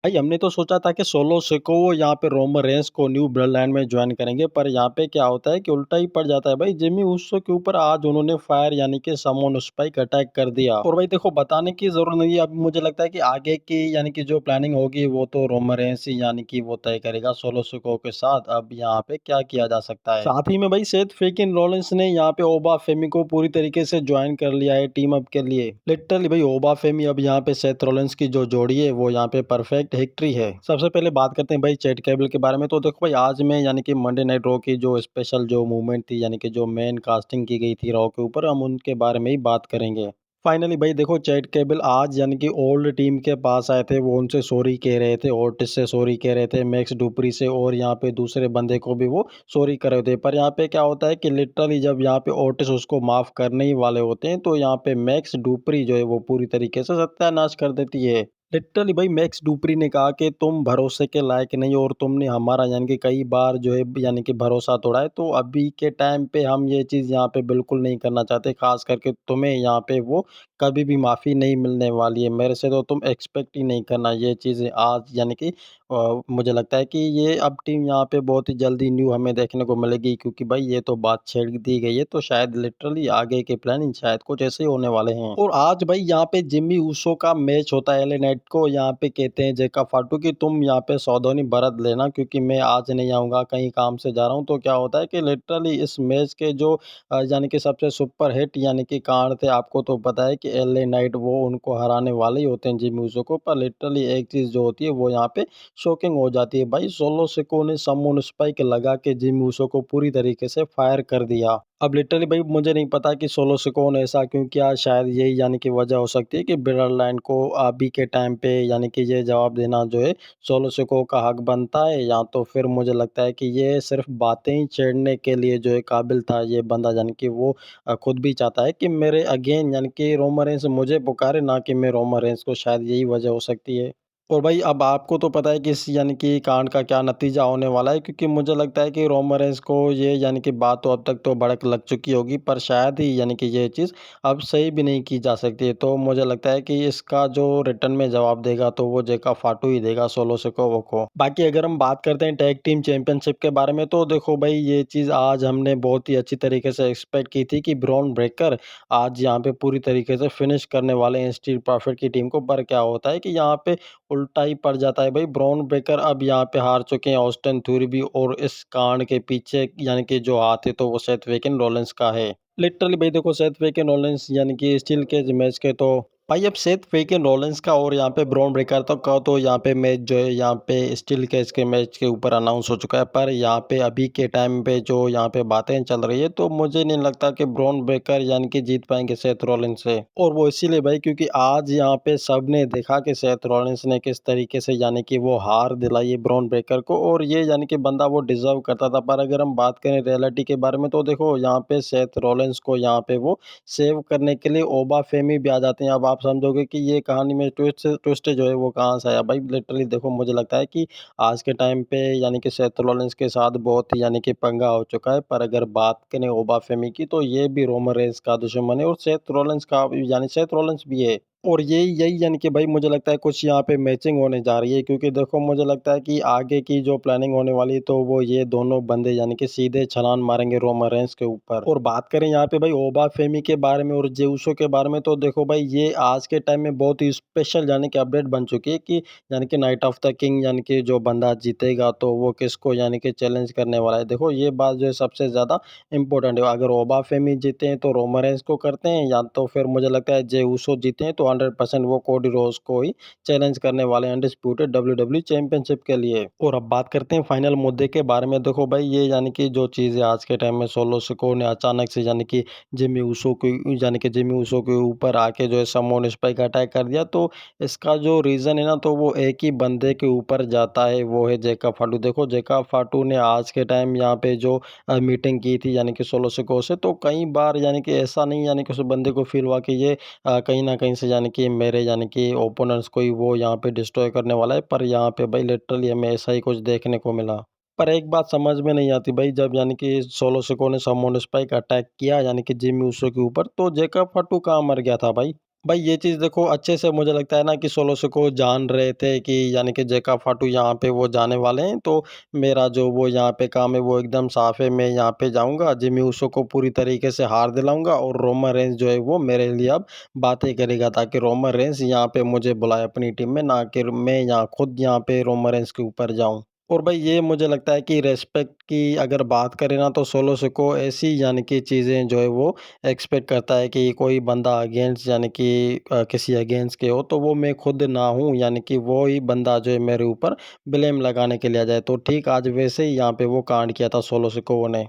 भाई हमने तो सोचा था कि सोलो सिको वो यहाँ पे रोमन रेंस को न्यू ब्लड लाइन में ज्वाइन करेंगे, पर यहाँ पे क्या होता है कि उल्टा ही पड़ जाता है भाई। जिमी ऊसो के ऊपर आज उन्होंने फायर यानी कि समन स्पाइक अटैक कर दिया। और भाई देखो बताने की जरूरत नहीं है, अब मुझे लगता है कि आगे की यानी कि जो प्लानिंग होगी वो तो रोमन रेंस ही यानी कि वो तय करेगा सोलो सिको के साथ। अब यहाँ पे क्या किया जा सकता है, साथ ही में भाई सेथ फेकिन रॉलिंस ने यहाँ पे ओबा फेमी को पूरी तरीके से ज्वाइन कर लिया है टीम अप के लिए। लिटरली भाई ओबा फेमी अब यहाँ पे सेथ रॉलिंस की जो जोड़ी है वो यहाँ पे परफेक्ट हिस्ट्री है। सबसे पहले बात करते हैं भाई चैट केबल के बारे में। तो देखो भाई आज में यानी कि मंडे नाइट रॉ की जो स्पेशल जो मूवमेंट थी यानी कि जो मेन कास्टिंग की गई थी रॉ के ऊपर, हम उनके बारे में ही बात करेंगे। फाइनली भाई देखो चैट केबल आज यानी कि ओल्ड टीम के पास आए थे, वो उनसे सॉरी कह रहे थे, ओटिस से सॉरी कह रहे थे, मैक्स डुप्री से, और यहाँ पे दूसरे बंदे को भी वो सॉरी कर रहे थे। पर यहाँ पे क्या होता है कि लिटरली जब यहाँ पे ओटिस उसको माफ करने ही वाले होते हैं तो यहाँ पे मैक्स डुप्री जो है वो पूरी तरीके से सत्यानाश कर देती है। लिटरली भाई मैक्स डुप्री ने कहा कि तुम भरोसे के लायक नहीं हो और तुमने हमारा यानी कि कई बार जो है यानी कि भरोसा तोड़ा है, तो अभी के टाइम पे हम ये चीज़ यहाँ पे बिल्कुल नहीं करना चाहते, खास करके तुम्हें यहाँ पे वो कभी भी माफ़ी नहीं मिलने वाली है। मेरे से तो तुम एक्सपेक्ट ही नहीं करना ये चीज़ें आज यानी कि मुझे लगता है कि ये अब टीम यहाँ पे बहुत ही जल्दी न्यू हमें देखने को मिलेगी, क्योंकि भाई ये तो बात छेड़ दी गई है, तो शायद लिटरली आगे के प्लानिंग शायद कुछ ऐसे ही होने वाले हैं। और आज भाई यहाँ पे जिम्मी ऊसो का मैच होता है एलए नाइट को। यहाँ पे कहते हैं जेका फाटू कि तुम यहाँ पे सावधानी बरत लेना, क्योंकि मैं आज नहीं आऊँगा, कहीं काम से जा रहा हूँ। तो क्या होता है कि लिटरली इस मैच के जो यानी कि सबसे सुपर हिट यानी कि कार्ड थे, आपको तो पता है कि एलए नाइट वो उनको हराने वाले ही होते हैं जिम्मी ऊसो को। पर लिटरली एक चीज़ जो होती है वो यहाँ पे शॉकिंग हो जाती है भाई। सोलो सिको ने समवन स्पाइक लगा के जिमी ऊसो को पूरी तरीके से फायर कर दिया। अब लिटरली भाई मुझे नहीं पता कि सोलो सिको ने ऐसा क्यों किया, शायद यही यानी कि वजह हो सकती है कि ब्लड लाइन को अभी के टाइम पे यानी कि ये जवाब देना जो है सोलो सिको का हक बनता है, या तो फिर मुझे लगता है कि ये सिर्फ बातें ही छेड़ने के लिए जो है काबिल था ये बंदा, यानी कि वो खुद भी चाहता है कि मेरे अगेन यानी कि रोमन रेंस मुझे पुकारे, ना कि मैं रोमन रेंस को। शायद यही वजह हो सकती है। और भाई अब आपको तो पता है कि इस यानी कि कांड का क्या नतीजा होने वाला है, क्योंकि मुझे लगता है कि रोमन रेंस को ये यानी कि बात तो अब तक तो भड़क लग चुकी होगी, पर शायद ही यानी कि ये चीज़ अब सही भी नहीं की जा सकती है। तो मुझे लगता है कि इसका जो रिटर्न में जवाब देगा तो वो जेका फाटू ही देगा सोलो सिकोवा को। बाकी अगर हम बात करते हैं टैग टीम चैंपियनशिप के बारे में, तो देखो भाई ये चीज़ आज हमने बहुत ही अच्छी तरीके से एक्सपेक्ट की थी कि ब्रॉन ब्रेकर आज यहाँ पे पूरी तरीके से फिनिश करने वाले हैं स्ट्रीट प्रॉफिट की टीम को। पर क्या होता है कि यहाँ पे उल्टा ही पड़ जाता है भाई। ब्रॉन ब्रेकर अब यहाँ पे हार चुके हैं ऑस्टिन थ्योरी भी, और इस कांड के पीछे यानी कि जो हाथ है तो वो सेथ वेकिन रॉलिंस का है। लिटरली भाई देखो सेथ वेकिन रॉलिंस यानी कि स्टील के मैच के तो भाई अब सेथ फेकिन रॉलिंस का और यहाँ पे ब्रॉन ब्रेकर तक का तो यहाँ पे मैच जो है यहाँ पे स्टील केज के मैच के ऊपर अनाउंस हो चुका है। पर यहाँ पे अभी के टाइम पे जो यहाँ पे बातें चल रही है, तो मुझे नहीं लगता कि ब्रॉन ब्रेकर यानी कि जीत पाएंगे सेथ रॉलिंस से। और वो इसीलिए भाई क्योंकि आज यहाँ पे सबने देखा कि सेथ रॉलिंस ने किस तरीके से यानी कि वो हार दिलाई है ब्रॉन ब्रेकर को, और ये यानी कि बंदा वो डिजर्व करता था। पर अगर हम बात करें रियलिटी के बारे में, तो देखो यहाँ पे सेथ रॉलिंस को यहाँ पे वो सेव करने के लिए ओबा फेमी भी आ जाते हैं। अब आप समझोगे कि ये कहानी में ट्विस्ट ट्विस्ट जो है वो कहाँ से आया भाई। लिटरली देखो मुझे लगता है कि आज के टाइम पे यानी कि सेथ रॉलिंस के साथ बहुत ही यानी कि पंगा हो चुका है। पर अगर बात करें ओबा फेमी की, तो ये भी रोमन रेंस का दुश्मन है और सेथ रॉलिंस का यानी सेथ रॉलिंस भी है। और यही यही यानी कि भाई मुझे लगता है कुछ यहाँ पे मैचिंग होने जा रही है, क्योंकि देखो मुझे लगता है कि आगे की जो प्लानिंग होने वाली है तो वो ये दोनों बंदे यानी कि सीधे छलांग मारेंगे रोमन रेंस के ऊपर। और बात करें यहाँ पे भाई ओबा फेमी के बारे में और जेउसो के बारे में, तो देखो भाई ये आज के टाइम में बहुत ही स्पेशल यानी कि अपडेट बन चुकी है कि यानी कि नाइट ऑफ द किंग यानी कि जो बंदा जीतेगा तो वो किसको यानी कि चैलेंज करने वाला है। देखो ये बात जो है सबसे ज़्यादा इंपॉर्टेंट है। अगर ओबा फेमी जीते हैं तो रोमन रेंस को करते हैं, या तो फिर मुझे लगता है जे ऊसो जीते हैं तो 100% वो कोडी रोड्स को ही चैलेंज करने वाले हैं अनडिस्प्यूटेड डब्ल्यूडब्ल्यू चैंपियनशिप के लिए। और अब बात करते हैं फाइनल मुद्दे के बारे में। देखो भाई ये यानी कि जो चीज़ है आज के टाइम में सोलो सिको ने अचानक से यानी कि जिमी ऊसो को यानी कि जिमी ऊसो के ऊपर आके जो है समोन स्पाइक अटैक कर दिया, तो इसका जो रीज़न है ना तो वो एक ही बंदे के ऊपर जाता है, वो है जेका फाटू। देखो जेका फाटू ने आज के टाइम यहाँ पे जो मीटिंग की थी यानी कि सोलो सिको से, तो कई बार यानी कि ऐसा नहीं यानी कि उस बंदे को फील हुआ कि ये कहीं न कहीं से यानी कि मेरे यानी कि ओपोनेंट्स को ही वो यहाँ पे डिस्ट्रॉय करने वाला है। पर यहाँ पे भाई लिटरली हमें ऐसा ही कुछ देखने को मिला। पर एक बात समझ में नहीं आती भाई, जब यानी कि सोलो सिको ने समोन स्पाइक अटैक किया यानी कि जिमी ऊसो के ऊपर, तो जेकब फट्टू कहाँ मर गया था भाई? भाई ये चीज़ देखो अच्छे से मुझे लगता है ना कि सोलो सिको जान रहे थे कि यानी कि जेका फाटू यहाँ पे वो जाने वाले हैं, तो मेरा जो वो यहाँ पे काम है वो एकदम साफ़ है। मैं यहाँ पे जाऊँगा, जिमी ऊसो को पूरी तरीके से हार दिलाऊँगा और रोमन रेंस जो है वो मेरे लिए अब बातें करेगा, ताकि रोमन रेंस यहाँ पे मुझे बुलाए अपनी टीम में, ना कि मैं यहाँ खुद यहाँ पे रोमन रेंस के ऊपर जाऊँ। और भाई ये मुझे लगता है कि रिस्पेक्ट की अगर बात करें ना, तो सोलो सिको ऐसी यानी कि चीज़ें जो है वो एक्सपेक्ट करता है कि कोई बंदा अगेंस्ट यानी कि किसी अगेंस्ट के हो, तो वो मैं खुद ना हूँ, यानी कि वो ही बंदा जो है मेरे ऊपर ब्लेम लगाने के लिए आ जाए। तो ठीक आज वैसे ही यहाँ पे वो कांड किया था सोलो सिकों ने।